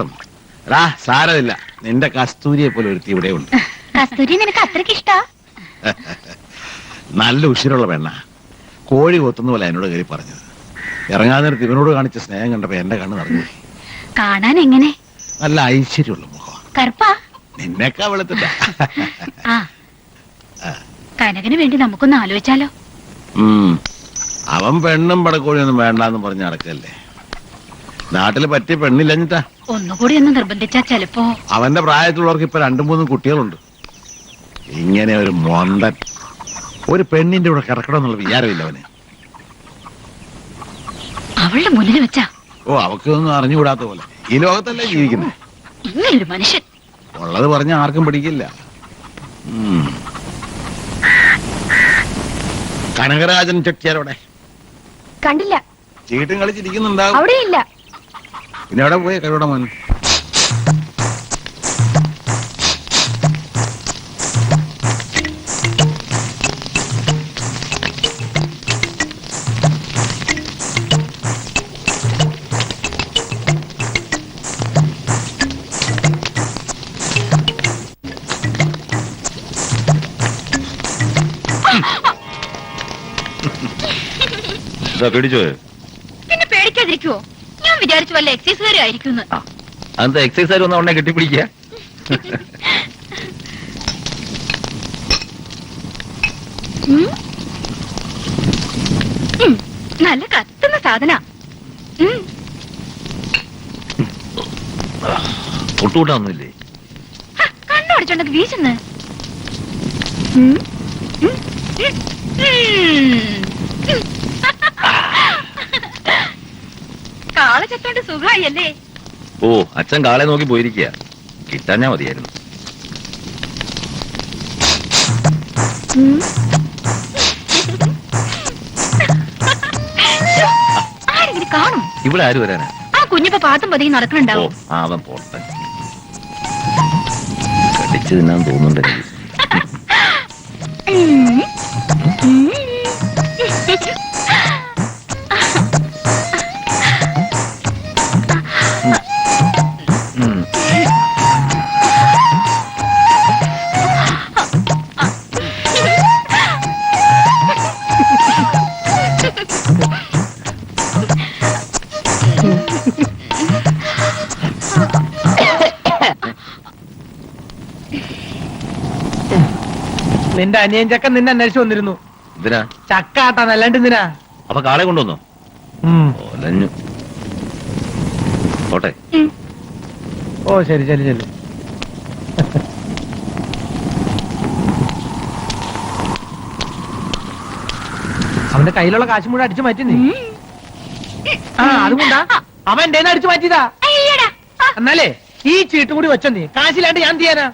പ്രയാസം. സാരമില്ല, നിന്റെ കസ്തൂരിയെ പോലെ ഒരുത്തി ഇവിടെ ഉണ്ട്. കസ്തൂരി നിനക്ക് അത്രയ്ക്ക് ഇഷ്ടാ? നല്ല ഉഷിരുള്ള പെണ്ണ, കോഴി കൊത്തുന്ന പോലെ എന്നോട് കയറി പറഞ്ഞത്. ഇറങ്ങാൻ നേരത്ത് ഇവനോട് കാണിച്ച സ്നേഹം കണ്ടപ്പോ എന്റെ കണ്ണ് നിറഞ്ഞു. കാണാൻ എങ്ങനെ? നല്ല ഐശ്വര്യമുള്ള മുഖം. കറുപ്പാ? നിന്നെക്കാ വെളുത്തിട്ട. കനകന് വേണ്ടി നമുക്കൊന്ന് ആലോചിച്ചാലോ? അവൻ പെണ്ണും പടക്കോഴിയൊന്നും വേണ്ടാന്ന് പറഞ്ഞ് നടക്കല്ലേ. നാട്ടില് പറ്റിയ പെണ്ണില്ലഞ്ഞിട്ടാ. ഒന്നുകൂടി ഒന്ന് നിർബന്ധിച്ചാ ചെലപ്പോ. അവന്റെ പ്രായത്തിലുള്ളവർക്ക് ഇപ്പൊ 2-3 കുട്ടികളുണ്ട്. ഇങ്ങനെ ഒരു മൊന്തൻ ഒരു പെണ്ണിന്റെ കൂടെ കിടക്കണമെന്നുള്ള വിചാരമില്ല അവന്. അവളുടെ മുന്നിൽ വെച്ചാ അവക്കൊന്നും അറിഞ്ഞുകൂടാത്ത പോലെ. ഈ ലോകത്തല്ലേ ജീവിക്കുന്നത്. ഇങ്ങനൊരു മനുഷ്യൻ ഉള്ളത് പറഞ്ഞ ആർക്കും പിടിക്കില്ല. കനകരാജൻ ചെട്ടിയാരോടെ കണ്ടില്ല. ചീട്ടും കളിച്ചിരിക്കുന്നുണ്ടാവും. അവിടെ ഇല്ല. പിന്നെ അവിടെ പോയി കഴിവിടെ മോൻ. പേടിച്ചോ? പിന്നെ പേടിക്കാതിരിക്കുവോ? ഞാൻ വിചാരിച്ചു വല്ല എക്സൈസുകാരായിരിക്കും. അതെന്താ എക്സൈസുകാർ വന്ന ഉടനെ കെട്ടിപ്പിടിക്കുക? നല്ല കത്തുന്ന സാധന. തൊട്ടുകൂട്ടാന്നില്ലേ? കണ്ണോടിച്ചോണ്ടൊക്കെ വീശുന്നു. കാള ചത്തോണ്ട് സുഖായല്ലേ? ഓ, അച്ഛൻ കാളെ നോക്കി പോയിരിക്കുക. കിട്ടാഞ്ഞാ മതിയായിരുന്നു. ആരെങ്കിലും കാണും? ഇവിടെ ആര് വരാനാ? ആ കുഞ്ഞിപ്പോ പാത്തും പതിയും നടക്കണുണ്ടാവും. അവൻ പോട്ടെ. കടിച്ചു തിന്നാൻ തോന്നുന്നുണ്ട് എനിക്ക്. നിന്റെ അനിയൻ ചക്കൻ നിന്നെ അന്വേഷിച്ചു വന്നിരുന്നു. എന്തിനാ? ചക്ക ആട്ടാൻ, അല്ലാണ്ട് എന്തിനാ? അപ്പൊ കാളെ കൊണ്ടുവന്നോ? ഓലഞ്ഞു. പോട്ടെ. ഓ ശരി ശരി ശരി. അവന്റെ കയ്യിലുള്ള കാശ് മുഴുവൻ അടിച്ചു മാറ്റി നീ. അതുകൊണ്ടാ അവൻ എന്റെ അടിച്ചു മാറ്റിയതാ. എന്നാലേ ഈ ചീട്ടും കൂടി വെച്ചോ നീ. കാശില്ലാണ്ട് ഞാൻ ചെയ്യാനാ?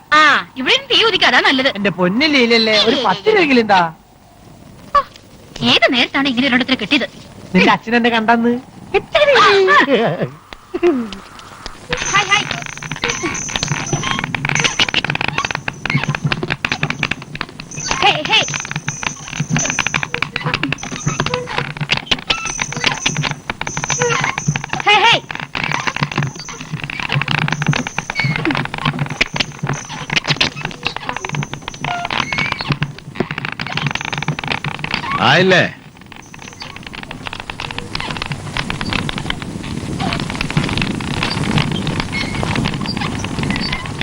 ഇവിടെ തീ ഉദിക്കാതാ നല്ലത്. എന്റെ പൊന്നില്ലല്ലേ, ഒരു 10 രൂപയെങ്കിലും എന്താ? ഏത് നേരത്താണ് ഇങ്ങനെ ഒരിടത്തിൽ കിട്ടിയത്? നിന്റെ അച്ഛൻ എന്നെ കണ്ടെന്ന്. ആയില്ലേ?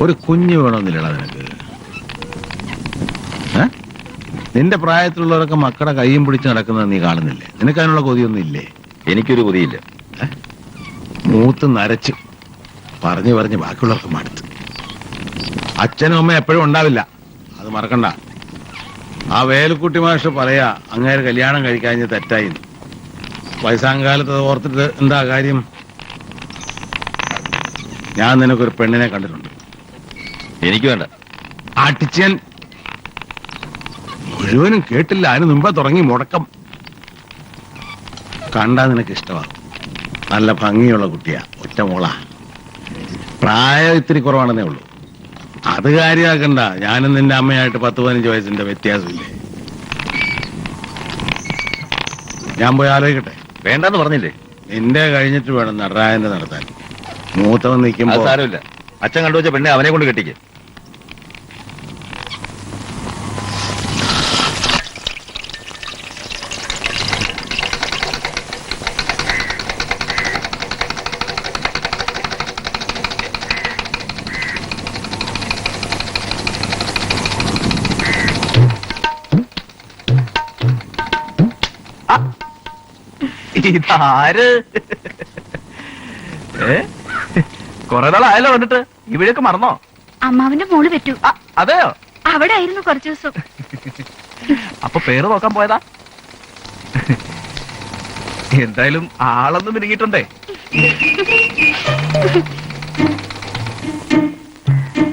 ഒരു കുഞ്ഞ് വേണമെന്നില്ലടാ നിനക്ക്? നിന്റെ പ്രായത്തിലുള്ളവരൊക്കെ മക്കളുടെ കയ്യും പിടിച്ച് നടക്കുന്നത് നീ കാണുന്നില്ലേ? നിനക്ക് അതിനുള്ള കൊതിയൊന്നും ഇല്ലേ? എനിക്കൊരു കൊതിയില്ല. മൂത്ത് നരച്ച് പറഞ്ഞു പറഞ്ഞ് ബാക്കിയുള്ളവർക്ക് മടുത്ത്. അച്ഛനും അമ്മ എപ്പോഴും ഉണ്ടാവില്ല, അത് മറക്കണ്ട. ആ വേലുക്കുട്ടി മാഷ് പറയാ അങ്ങേര് കല്യാണം കഴിക്കാഞ്ഞ് തെറ്റായി. വയസ്സാങ്കാലത്ത് ഓർത്തിട്ട് എന്താ കാര്യം? ഞാൻ നിനക്കൊരു പെണ്ണിനെ കണ്ടിട്ടുണ്ട്. എനിക്ക് വേണ്ട. അടിച്ചൻ മുഴുവനും കേട്ടില്ല, അതിന് മുമ്പേ തുടങ്ങി മുടക്കം. കണ്ടാ നിനക്ക് ഇഷ്ടമാകും. നല്ല ഭംഗിയുള്ള കുട്ടിയാ, ഒറ്റ മോളാ. പ്രായം ഇത്തിരി കുറവാണെന്നേ ഉള്ളൂ. അത് കാര്യമാക്കണ്ട. ഞാനും നിന്റെ അമ്മയായിട്ട് 10-15 വയസ്സിന്റെ വ്യത്യാസമില്ലേ? ഞാൻ പോയി ആലോചിക്കട്ടെ. വേണ്ടെന്ന് പറഞ്ഞില്ലേ? നിന്റെ കഴിഞ്ഞിട്ട് വേണം നടരാജന്റെ നടത്താൻ. മൂത്തവൻ അത് നിൽക്കുമ്പോ സാരമില്ല. അച്ഛൻ കണ്ടുവച്ച പെണ്ണെ അവനെ കൊണ്ട് കെട്ടിക്ക്. ഇതാര്? കൊറേ നാളായല്ലോ വന്നിട്ട്. ഇവിടെയൊക്കെ മറന്നോ? അമ്മാവിന്റെ മോള് പറ്റൂ. അതെയോ? അവിടെ ആയിരുന്നു കുറച്ചു ദിവസം. അപ്പൊ പേര് നോക്കാൻ പോയതാ? എന്തായാലും ആളൊന്നും മിനുങ്ങിയിട്ടുണ്ടേ.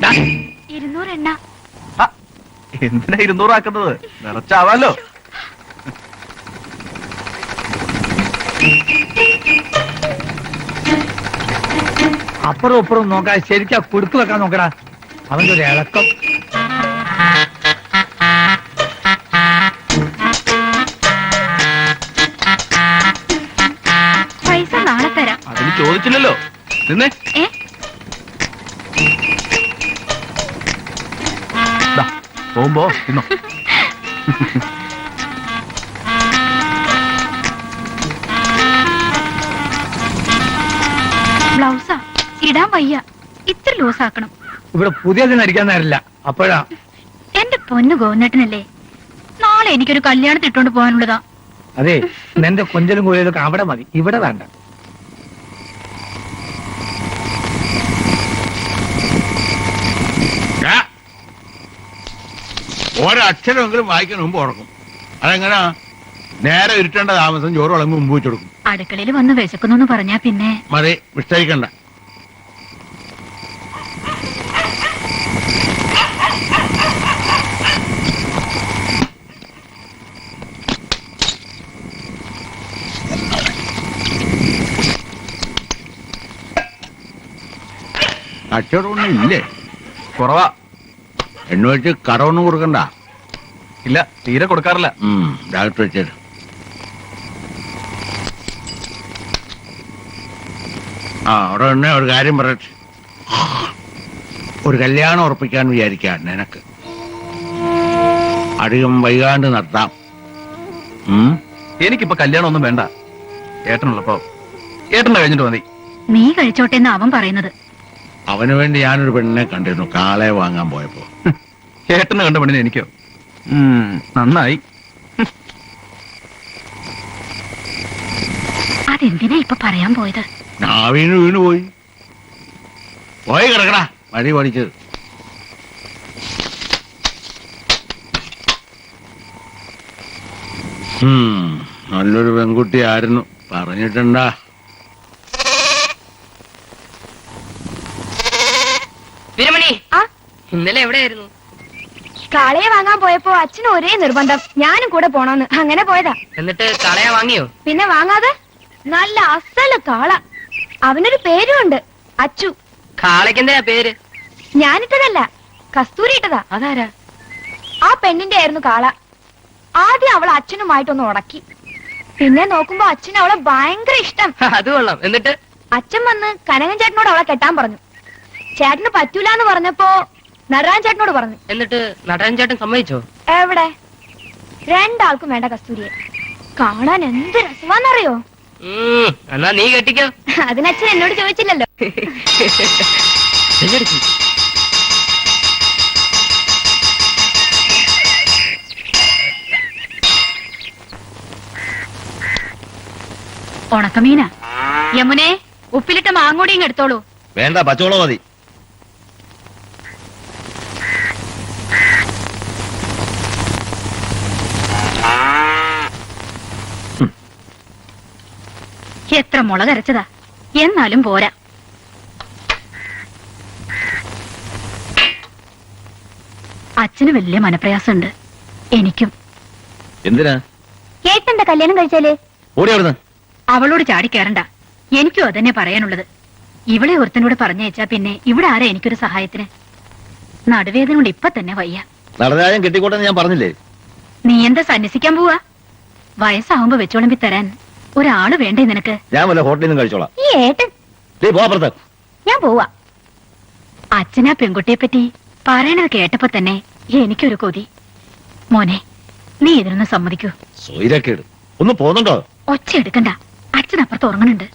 ദാ, 200 എണ്ണ. ആ, എന്തിനാ 200 ആക്കുന്നത്? നിറച്ചാവാലോ. അപ്പുറം ഇപ്പുറം നോക്കാൻ ശരിക്കാ കുടുക്ക് വെക്കാൻ നോക്കടാ. അവന്റെ ഒരു ഇളക്കം. പൈസ നാളെ തരാം. അതിന് ചോദിച്ചില്ലല്ലോ. നിന്നേ. ഏ ദാ, പോകുമ്പോ തിന്നോ. ബ്ലൗസാ ഇടാൻ വയ്യ. ഇത്ര ലൂസ് ആക്കണം. ഇവിടെ പുതിയതിന് അടിക്കാൻ നേരില്ല. അപ്പോഴാ എന്റെ പൊന്നു ഗോവിന്ദേട്ടനല്ലേ, നാളെ എനിക്കൊരു കല്യാണത്തിന് ഇട്ടോണ്ട് പോകാനുള്ളതാ. അതെ, നിന്റെ കൊഞ്ചലും കോയിലൊക്കെ അവിടെ മതി, ഇവിടെ വേണ്ട. ഒരക്ഷരമെങ്കിലും വായിക്കാൻ മുമ്പ് ഉറക്കും. അതെങ്ങനാ? നേരെ ഇരുട്ടേണ്ട താമസം ചോറ് വിളമ്പ് മുമ്പ് വെച്ചെടുക്കും. അടുക്കളയിൽ വന്ന് വിശക്കുന്നു പറഞ്ഞാ പിന്നെ മതി, വിസ്തരിക്കണ്ട. കച്ചവടമൊന്നും ഇല്ലേ? കുറവാ. എണ്ണ വെച്ച് കടമൊന്നും കൊടുക്കണ്ട. ഇല്ല, തീരെ കൊടുക്കാറില്ല. ഡയറക്റ്റ് വെച്ചേര്. അവിടെ തന്നെ ഒരു കാര്യം പറയട്ടെ. ഒരു കല്യാണം ഉറപ്പിക്കാൻ വിചാരിക്കാൻ നിനക്ക് അധികം വൈകാണ്ട് നടത്താം. എനിക്കിപ്പോ കല്യാണം ഒന്നും വേണ്ട. ഏട്ടനുള്ളപ്പോ ഏട്ടന്റെ കഴിഞ്ഞിട്ട് മതി. നീ കഴിച്ചോട്ടെ എന്ന് അവൻ പറയുന്നത്. അവന് വേണ്ടി ഞാനൊരു പെണ്ണിനെ കണ്ടിരുന്നു കാളെ വാങ്ങാൻ പോയപ്പോ. ഏട്ടനെ കണ്ട പെണ്ണിനെ എനിക്കോ? നന്നായി. അതെന്തിനാ ഇപ്പൊ പറയാൻ പോയത്? നാവീന് വീണു പോയി കിടക്കടാ വഴി പഠിച്ചത്. നല്ലൊരു പെൺകുട്ടി ആയിരുന്നു, പറഞ്ഞിട്ടുണ്ടാ? വീരമണി, ഇന്നലെ എവിടെയായിരുന്നു? കാളയെ വാങ്ങാൻ പോയപ്പോ അച്ഛന് ഒരേ നിർബന്ധം, ഞാനും കൂടെ പോണോന്ന്. അങ്ങനെ പോയതാ. എന്നിട്ട് കാളയെ വാങ്ങിയോ? പിന്നെ വാങ്ങാതെ. നല്ല അസല് കാള. അവനൊരു പേരുമുണ്ട്, അച്ചു. കാളയ്ക്ക് എന്തിനാ പേര്? ഞാനിട്ടതല്ല, കസ്തൂരി ഇട്ടതാ. അതാരാ? ആ പെണ്ണിന്റെ ആയിരുന്നു കാള. ആദ്യം അവൾ അച്ഛനുമായിട്ടൊന്ന് ഉടക്കി. പിന്നെ നോക്കുമ്പോ അച്ഛന് അവളെ ഭയങ്കര ഇഷ്ടം. അത് കൊള്ളാം. എന്നിട്ട് അച്ഛൻ വന്ന് കനകൻ ചേട്ടനോട് അവളെ കെട്ടാൻ പറഞ്ഞു. ചേട്ടന് പറ്റൂലെന്ന് പറഞ്ഞപ്പോ നടരാജൻ ചേട്ടനോട് പറഞ്ഞു. എന്നിട്ട് നടൻ ചേട്ടൻ സമ്മതിച്ചോ? എവിടെ? രണ്ടാൾക്കും വേണ്ട കസ്തൂരിയെ. കാണാൻ എന്ത് രസമാന്നറിയോ? എന്നാ നീ കെട്ടിക്കോ. അതിനച്ഛൻ എന്നോട് ചോദിച്ചില്ലല്ലോ. ഉണക്കമീന യമുനെ, ഉപ്പിലിട്ട മാങ്ങോടിയും എടുത്തോളൂ. വേണ്ട, പച്ചവളം മതി. എത്ര മുളകരച്ചതാ, എന്നാലും പോരാ. അച്ഛന് വലിയ മനപ്രയാസമുണ്ട്, എനിക്കും. എന്തിനാ? കേട്ടെന്താ കല്യാണം കഴിച്ചാല്? ഓടി അവിടുന്ന്. അവളോട് ചാടിക്കേറണ്ട, എനിക്കും അതന്നെ പറയാനുള്ളത്. ഇവളെ ഒരുത്തനോട് പറഞ്ഞയച്ചാ പിന്നെ ഇവിടെ ആരാ എനിക്കൊരു സഹായത്തിന്? നടുവേദന കൊണ്ട് ഇപ്പൊ തന്നെ വയ്യ. നടരാജൻ കെട്ടിക്കോട്ടെന്ന് ഞാൻ പറഞ്ഞില്ലേ? നീ എന്താ സന്യസിക്കാൻ പോവാ? വയസ്സാവുമ്പോ വെച്ചോളമ്പി തരാൻ ഒരാള് വേണ്ടേ നിനക്ക്? ഞാൻ വല്ല ഹോട്ടലിൽ നിന്നും കഴിച്ചോളാം. ഈ ഏട്ടൻ പോ അപ്പുറത്ത്. ഞാൻ പോവാ. അച്ഛനാ പെൺകുട്ടിയെ പറ്റി പറയണത് കേട്ടപ്പോ തന്നെ എനിക്കൊരു കൊതി. മോനെ, നീ ഇതിനൊന്ന് സമ്മതിക്കൂ. സ്വൈരക്കേട് ഒന്ന് പോന്നുണ്ടോ? ഒച്ച എടുക്കണ്ട, അച്ഛനപ്പുറത്ത് ഉറങ്ങണുണ്ട്.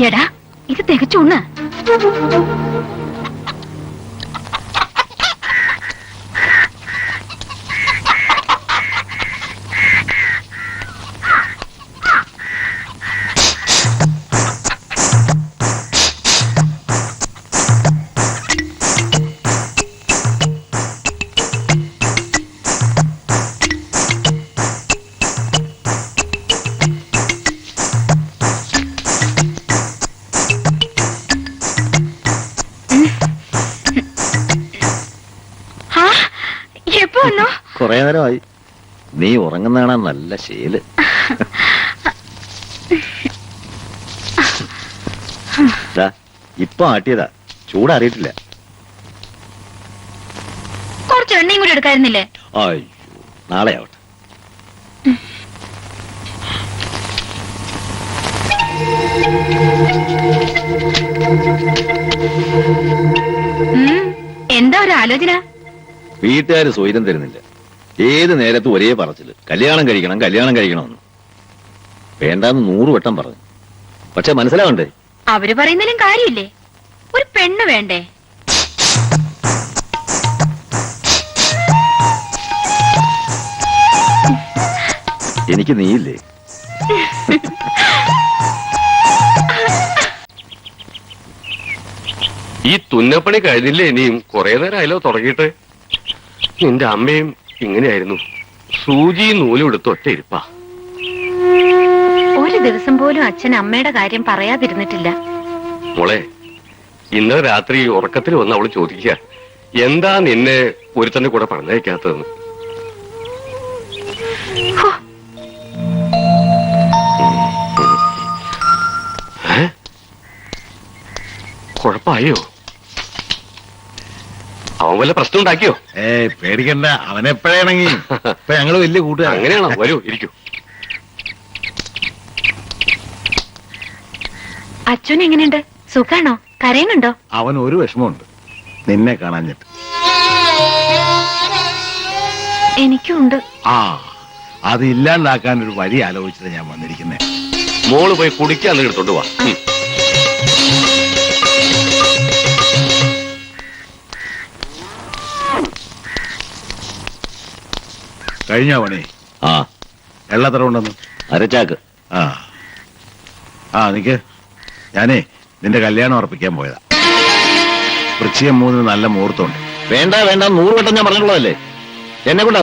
എടാ, ഇത് തികച്ചൂണ്. എപ്പോ വന്നു? കൊറേ നേരമായി. നീ ഉറങ്ങുന്നതാണ് നല്ല ശീല്. ഇപ്പൊ ആട്ടിയതാ, ചൂടറിയിട്ടില്ല. കുറച്ച് എണ്ണയും കൂടി എടുക്കായിരുന്നില്ലേ? അയ്യോ, നാളെ ആവട്ടെ. എന്താ ഒരു ആലോചന? വീട്ടുകാര് സ്വൈരം തരുന്നില്ല. ഏത് നേരത്തും ഒരേ പറച്ചില്, കല്യാണം കഴിക്കണം കല്യാണം കഴിക്കണമെന്ന്. വേണ്ടാന്ന് 100 വട്ടം പറഞ്ഞു. പക്ഷെ മനസ്സിലാവണ്ടേ? അവര് പറയുന്നതിലും കാര്യമില്ലേ? ഒരു പെണ്ണ് വേണ്ടേ? എനിക്ക് നീയില്ലേ? ഈ തുന്നപ്പണി കഴിഞ്ഞില്ലേ? ഇനിയും കുറെ നേരമായല്ലോ തുടങ്ങിയിട്ട്. എന്റെ അമ്മയും ഇങ്ങനെയായിരുന്നു, സൂചി നൂലും എടുത്ത് ഒറ്റ ഇരിപ്പാ. ഒരു ദിവസം പോലും അച്ഛൻ അമ്മയുടെ കാര്യം പറയാതിരുന്നിട്ടില്ല. മോളെ, ഇന്നലെ രാത്രി ഉറക്കത്തിൽ വന്ന് അവള് ചോദിക്കുക, എന്താ നിന്നെ ഒരുത്തന്റെ കൂടെ പറഞ്ഞയക്കാത്തതെന്ന്. കുഴപ്പമായോ? അവൻ വല്ല പ്രശ്നം ഉണ്ടാക്കിയോ? പേടിക്കണ്ട, അവനെപ്പോഴാണെങ്കി ഇപ്പൊ ഞങ്ങള് വലിയ കൂട്ടുകാർ. അങ്ങനെയാണോ? വരൂ, ഇരിക്കൂ. അച്ഛൻ എങ്ങനെയുണ്ട്? സുഖാണോ? കരയുന്നുണ്ടോ? അവൻ ഒരു വിഷമമുണ്ട്, നിന്നെ കാണാഞ്ഞിട്ട്. എനിക്കുണ്ട്. ആ, അത് ഇല്ലാണ്ടാക്കാൻ ഒരു വഴി ആലോചിച്ചത് ഞാൻ വന്നിരിക്കുന്നേ. മോള് പോയി കുടിക്കാൻ എടുത്തോണ്ട് വാ. കഴിഞ്ഞോ പണി? ആ, വെള്ളത്ര ഉണ്ടെന്ന്? അരച്ചാക്ക്. ആ ആ നിക്ക്, ഞാനേ നിന്റെ കല്യാണം ഉറപ്പിക്കാൻ പോയതാ. വൃശ്ചികം 3 നല്ല മുഹൂർത്തമുണ്ട്. വേണ്ട വേണ്ട, 100 വട്ടം ഞാൻ പറഞ്ഞിട്ടുള്ളതല്ലേ. എന്നെ കൊണ്ട്